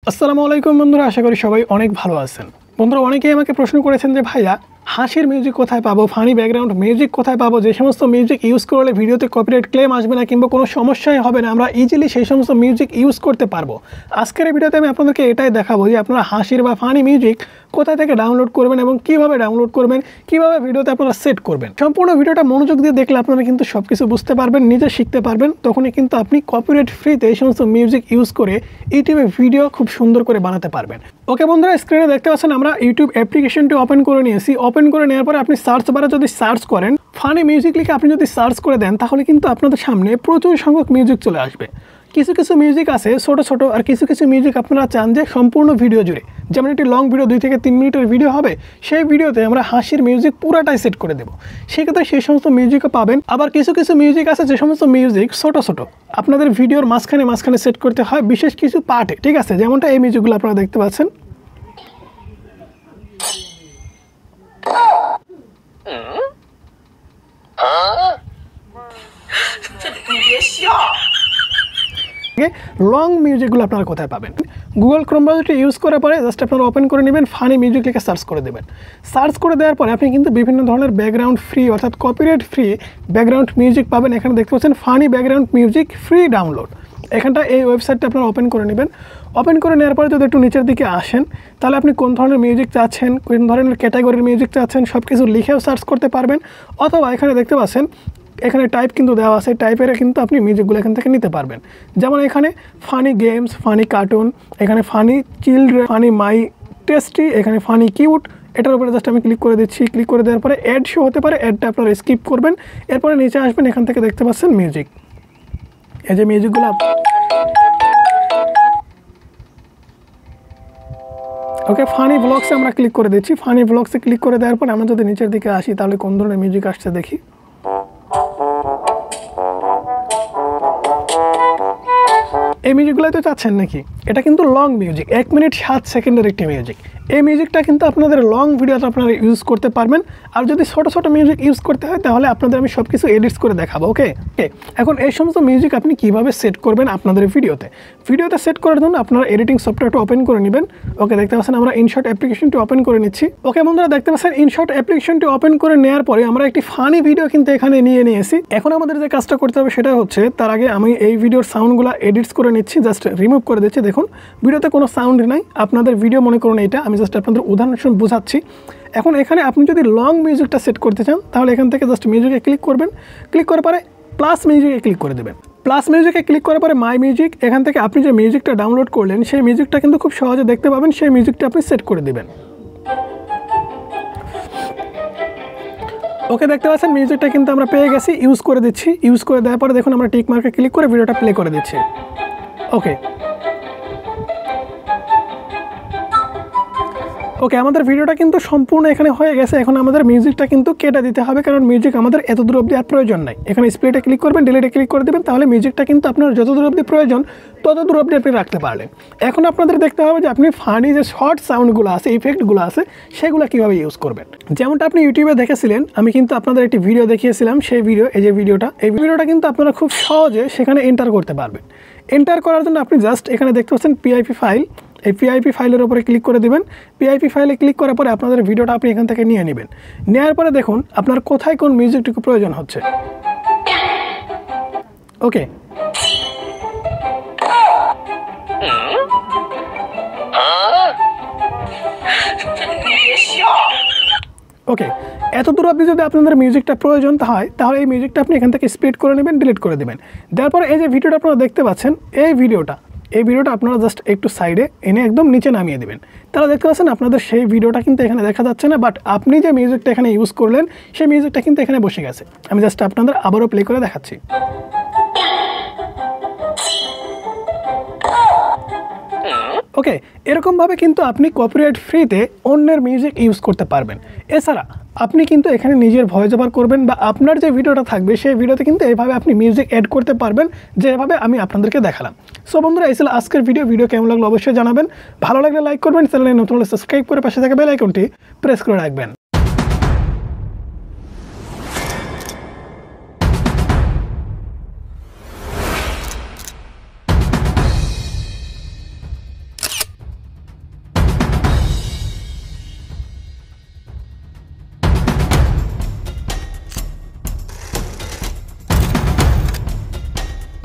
আসসালামু আলাইকুম বন্ধুরা, আশা করি সবাই অনেক ভালো আছেন। বন্ধুরা, অনেকেই আমাকে প্রশ্ন করেছেন যে ভাইয়া হাসির মিউজিক কোথায় পাবো, ফানি ব্যাকগ্রাউন্ড মিউজিক কোথায় পাবো, যে সমস্ত মিউজিক ইউজ করলে ভিডিওতে কপিরাইট ক্লেম আসবে না কিংবা কোনো সমস্যাই হবে না, আমরা ইজিলি সেই সমস্ত মিউজিক ইউজ করতে পারবো। আজকের এই ভিডিওতে আমি আপনাদেরকে এটাই দেখাবো যে আপনারা হাসির বা ফানি মিউজিক কোথা থেকে ডাউনলোড করবেন এবং কিভাবে ডাউনলোড করবেন, কিভাবে ভিডিওতে আপনারা সেট করবেন। সম্পূর্ণ ভিডিওটা মনোযোগ দিয়ে দেখলে আপনারা কিন্তু সব কিছু বুঝতে পারবেন, নিজে শিখতে পারবেন। তখনই কিন্তু আপনি কপিরাইট ফ্রিতে এই সমস্ত মিউজিক ইউজ করে ইউটিউবে ভিডিও খুব সুন্দর করে বানাতে পারবেন। ওকে বন্ধুরা, স্ক্রিনে দেখতে পাচ্ছেন আমরা ইউটিউব অ্যাপ্লিকেশনটি ওপেন করে নিয়েছি। ওপেন করে নেওয়ার পরে আপনি সার্চ বারে যদি সার্চ করেন ফানি মিউজিক লিখে আপনি যদি সার্চ করে দেন, তাহলে কিন্তু আপনাদের সামনে প্রচুর সংখ্যক মিউজিক চলে আসবে। কিছু কিছু মিউজিক আছে ছোটো ছোটো, আর কিছু কিছু মিউজিক আপনারা চান যে সম্পূর্ণ ভিডিও জুড়ে, যেমন একটি লং ভিডিও 2 থেকে 3 মিনিটের ভিডিও হবে, সেই ভিডিওতে আমরা হাসির মিউজিক পুরাটাই সেট করে দেবো। সেক্ষেত্রে সেই সমস্ত মিউজিকও পাবেন। আবার কিছু কিছু মিউজিক আছে যে সমস্ত মিউজিক ছোটো ছোটো আপনাদের ভিডিওর মাঝখানে সেট করতে হয় বিশেষ কিছু পার্টে, ঠিক আছে? যেমনটা এই মিউজিকগুলো আপনারা দেখতে পাচ্ছেন। লং মিউজিকগুলো আপনারা কোথায় পাবেন? গুগল ক্রোম ব্রাউজারটি ইউজ করার পরে জাস্ট আপনারা ওপেন করে নেবেন, ফানি মিউজিক লিখে সার্চ করে দেবেন। সার্চ করে দেওয়ার পরে আপনি কিন্তু বিভিন্ন ধরনের ব্যাকগ্রাউন্ড ফ্রি অর্থাৎ কপিরাইট ফ্রি ব্যাকগ্রাউন্ড মিউজিক পাবেন। এখানে দেখতে পাচ্ছেন funny background music free download. এখানটা এই ওয়েবসাইটটা আপনারা ওপেন করে নেবেন। ওপেন করে নেওয়ার পরে যদি একটু নিচের দিকে আসেন, তাহলে আপনি কোন ধরনের মিউজিক চাচ্ছেন, কোন ধরনের ক্যাটাগরির মিউজিক চাচ্ছেন সব কিছু লিখেও সার্চ করতে পারবেন। অথবা এখানে দেখতে পাচ্ছেন এখানে টাইপ কিন্তু দেওয়া আছে, টাইপের কিন্তু আপনি মিউজিকগুলো এখান থেকে নিতে পারবেন। যেমন এখানে ফানি গেমস, ফানি কার্টুন, এখানে ফানি চিলড্রেন, ফানি মাই টেস্টি, এখানে ফানি কিউট। এটার উপরে জাস্ট আমি ক্লিক করে দিচ্ছি। ক্লিক করে দেওয়ার পরে অ্যাড শো হতে পারে, অ্যাডটা আপনারা স্কিপ করবেন। এরপরে নিচে আসবেন, এখান থেকে দেখতে পাচ্ছেন মিউজিক। এই যে মিউজিকগুলো ওকে, ফানি ব্লগসে আমরা ক্লিক করে দিচ্ছি। ফানি ব্লগসে ক্লিক করে দেওয়ার পরে আমরা যদি নিচের দিকে আসি, তাহলে কোন ধরনের মিউজিক আসছে দেখি। এই মিউজিকগুলো তো চাচ্ছেন নাকি? এটা কিন্তু লং মিউজিক, 1 মিনিট 7 সেকেন্ডের একটি মিউজিক। এই মিউজিকটা কিন্তু আপনাদের লং ভিডিওতে আপনারা ইউজ করতে পারবেন। আর যদি ছোটো ছোটো মিউজিক ইউজ করতে হয় তাহলে আপনাদের আমি সব কিছু এডিটস করে দেখাবো। ওকে, এখন এই সমস্ত মিউজিক আপনি কিভাবে সেট করবেন আপনাদের ভিডিওতে সেট করার জন্য আপনারা এডিটিং সফটওয়্যারটা ওপেন করে নেবেন। ওকে, দেখতে পাচ্ছেন আমরা ইনশট অ্যাপ্লিকেশনটি ওপেন করে নিচ্ছি। ওকে বন্ধুরা, দেখতে পাচ্ছেন ইনশট অ্যাপ্লিকেশনটি ওপেন করে নেওয়ার পরে আমরা একটি ফানি ভিডিও কিন্তু এখানে নিয়েছি। এখন আমাদের যে কাজটা করতে হবে সেটা হচ্ছে, তার আগে আমি এই ভিডিওর সাউন্ডগুলো এডিটস করে নিচ্ছি, জাস্ট রিমুভ করে দিচ্ছি। দেখুন ভিডিওতে কোনো সাউন্ড নাই, আপনাদের ভিডিও মনে করুন এটা, আমি জাস্ট আপনাদের উদাহরণ বোঝাচ্ছি। এখন এখানে আপনি যদি লং মিউজিকটা সেট করতে চান তাহলে এখান থেকে জাস্ট মিউজিকে ক্লিক করবেন। ক্লিক করার পরে প্লাস মিউজিকে ক্লিক করে দেবেন। প্লাস মিউজিকে ক্লিক করার পরে মাই মিউজিক, এখান থেকে আপনি যে মিউজিকটা ডাউনলোড করলেন সেই মিউজিকটা কিন্তু খুব সহজে দেখতে পাবেন। সেই মিউজিকটা আপনি সেট করে দেবেন। ওকে, দেখতে পাচ্ছেন মিউজিকটা কিন্তু আমরা পেয়ে গেছি, ইউজ করে দিচ্ছি। ইউজ করে দেওয়ার পরে দেখুন আমরা টিক মার্কে ক্লিক করে ভিডিওটা প্লে করে দিচ্ছি। ওকে, আমাদের ভিডিওটা কিন্তু সম্পূর্ণ এখানে হয়ে গেছে। এখন আমাদের মিউজিকটা কিন্তু কেটে দিতে হবে, কারণ মিউজিক আমাদের এত দূর অবধি আর প্রয়োজন নাই। এখানে স্প্লিটে ক্লিক করবেন, ডিলিটে ক্লিক করে দেবেন, তাহলে মিউজিকটা কিন্তু আপনার যত দূর অবধি প্রয়োজন তত দূর অবধি আপনি রাখতে পারলেন। এখন আপনাদের দেখতে হবে যে আপনি ফানি যে শর্ট সাউন্ডগুলো আছে, ইফেক্টগুলো আছে, সেগুলো কীভাবে ইউজ করবেন। যেমনটা আপনি ইউটিউবে দেখেছিলেন, আমি কিন্তু আপনাদের একটি ভিডিও দেখিয়েছিলাম। সেই ভিডিও, এই যে ভিডিওটা, এই ভিডিওটা কিন্তু আপনারা খুব সহজে সেখানে এন্টার করতে পারবেন। এন্টার করার জন্য আপনি জাস্ট এখানে দেখতে পাচ্ছেন পিআইপি ফাইল, এই পিআইপি ফাইলের উপরে ক্লিক করে দেবেন। পিআইপি ফাইলে ক্লিক করার পরে আপনাদের ভিডিওটা আপনি এখান থেকে নিয়ে নেবেন। নেওয়ার পরে দেখুন আপনার কোথায় কোন মিউজিকটুকু প্রয়োজন হচ্ছে। ওকে, ওকে, এত দূর অবধি যদি আপনাদের মিউজিকটা প্রয়োজন হয় তাহলে এই মিউজিকটা আপনি এখান থেকে স্প্লিট করে নেবেন, ডিলিট করে দেবেন। দেওয়ার পরে এই যে ভিডিওটা আপনারা দেখতে পাচ্ছেন, এই ভিডিওটা আপনারা জাস্ট একটু সাইডে এনে একদম নিচে নামিয়ে দেবেন। তাহলে দেখতে পাচ্ছেন আপনাদের সেই ভিডিওটা কিন্তু এখানে দেখা যাচ্ছে না, বাট আপনি যে মিউজিকটা এখানে ইউজ করলেন সেই মিউজিকটা কিন্তু এখানে বসে গেছে। আমি জাস্ট আপনাদের আবারও প্লে করে দেখাচ্ছি। ওকে, এরকমভাবে কিন্তু আপনি কপিরাইট ফ্রিতে অন্যের মিউজিক ইউজ করতে পারবেন। এছাড়া আপনি কিন্তু এখানে নিজের ভয়েস ওভার করবেন বা আপনার যে ভিডিওটা থাকবে সেই ভিডিওতে কিন্তু এইভাবে আপনি মিউজিক অ্যাড করতে পারবেন, যেভাবে আমি আপনাদেরকে দেখালাম। সো বন্ধুরা, এই ছিল আজকের ভিডিও কেমন লাগলো অবশ্যই জানাবেন। ভালো লাগলে লাইক করবেন, চ্যানেলে নতুন হলে সাবস্ক্রাইব করে পাশে থাকা বেল আইকনটি প্রেস করে রাখবেন।